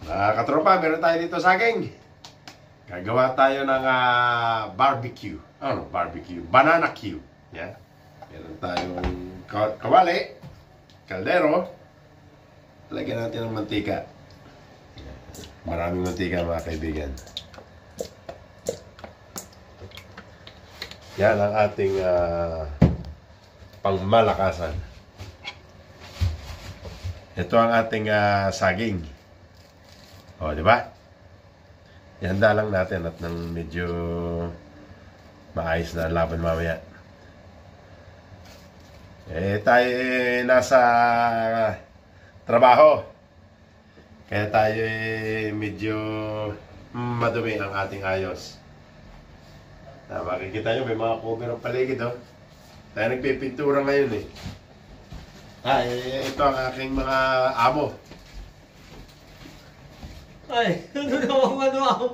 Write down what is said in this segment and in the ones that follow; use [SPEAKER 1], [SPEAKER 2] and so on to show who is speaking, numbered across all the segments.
[SPEAKER 1] Katropa, meron tayo dito saging. Gagawa tayo ng barbecue. Ano, barbecue? Banana Q. Yeah. Meron tayong kawali, kaldero. Lagyan natin ng mantika. Maraming mantika mga kaibigan. Yan ang ating pangmalakasan. Ito ang ating saging. O, di ba? Ihanda lang natin at nang medyo maayos na laban mamaya. Tayo nasa trabaho. Kaya tayo medyo madumi ang ating ayos. Makikita nyo, may mga cover ang paligid, oh. Tayo nagpipintura ngayon, eh. Ito ang aking mga amo.
[SPEAKER 2] Ay, ano ako?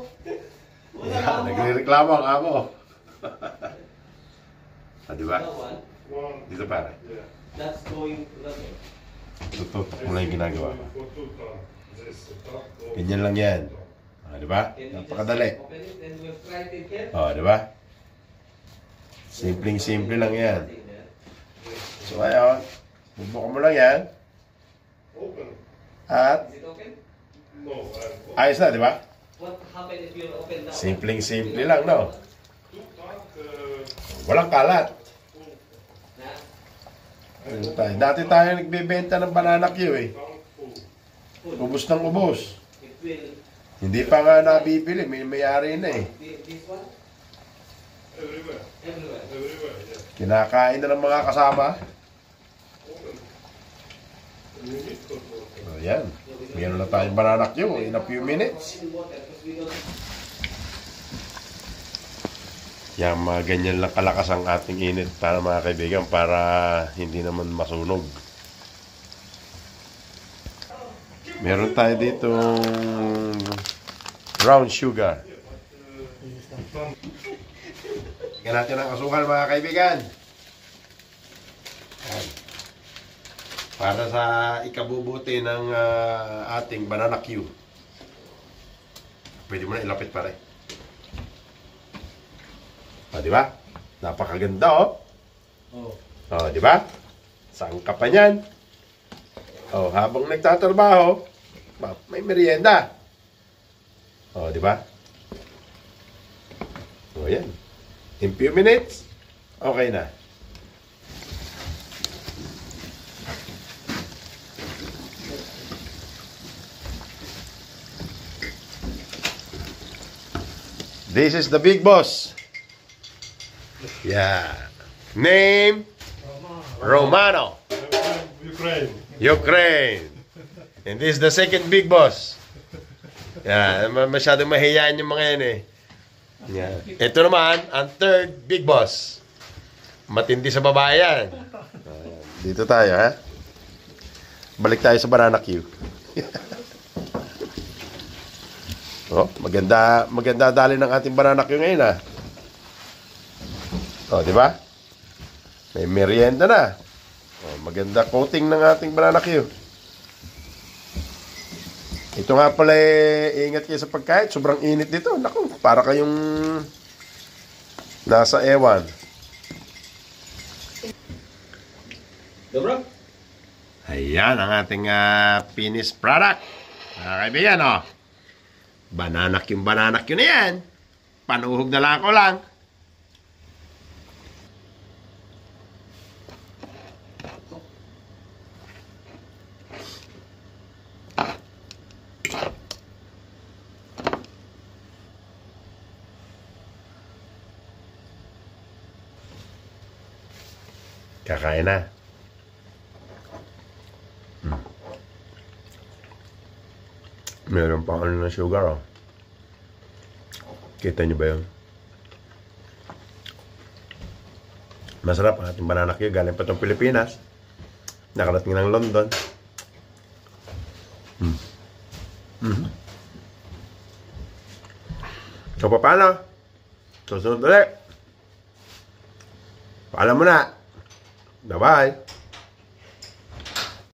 [SPEAKER 1] Yeah, nagre-reklamo ang amo. Diba? Dito pare.
[SPEAKER 2] That's going to that.
[SPEAKER 1] Tututok mo lang yung ginagawa ko. Ganyan lang yan. Diba? Napakadali. Diba? Simpleng-simple lang yan. So ngayon, bubuka mo lang yan. At ayos na, di ba? Simpleng-simple lang, no? Walang kalat. Dati tayo nagbebenta ng banana Q, eh. Ubus ng ubus. Hindi pa nga nabibili, may mayari na, eh. Kinakain na ng mga kasama. Yan. Meron na tayong banana Q in a few minutes. Yan, mga ganyan lang kalakas ang ating init para mga kaibigan, para hindi naman masunog. Meron tayo dito brown sugar. Tignan natin ang asukal mga kaibigan. Yan. Para sa ikabubuti ng ating banana Q. Pwede mo na ilapit pare. Di ba? Napakaganda, oh. Di ba? Saan ka pa niyan? Habang nagtatrabaho, may merienda. Di ba? Yan. In few minutes, okay na. This is the big boss. Yeah. Name? Romano. Ukraine. And this is the second big boss. Yeah, masyadong mahiyaan yung mga yan, eh. Yeah. Ito naman, ang third big boss. Matindi sa babae yan. Dito tayo, ha? Balik tayo sa banana Q. Maganda dali ng ating banana Q ngayon, ha? Di ba? May merienda na. Maganda coating ng ating banana Q. Ito nga pala, ingat kayo sa pagkain. Sobrang init dito. Naku, para kayong nasa ewan.
[SPEAKER 2] Dobro?
[SPEAKER 1] Ayan ang ating finished product. Mga kaibigan, banana Q na yan. Panuhog na lang ako lang. Kakain na. Meron pa ano ng sugar, oh. Kita nyo ba yun? Masarap ang ating banana Q. Galing pa itong Pilipinas. Nakarating ng London. So, paano? Susunod ulit. Paalam mo na. Bye-bye.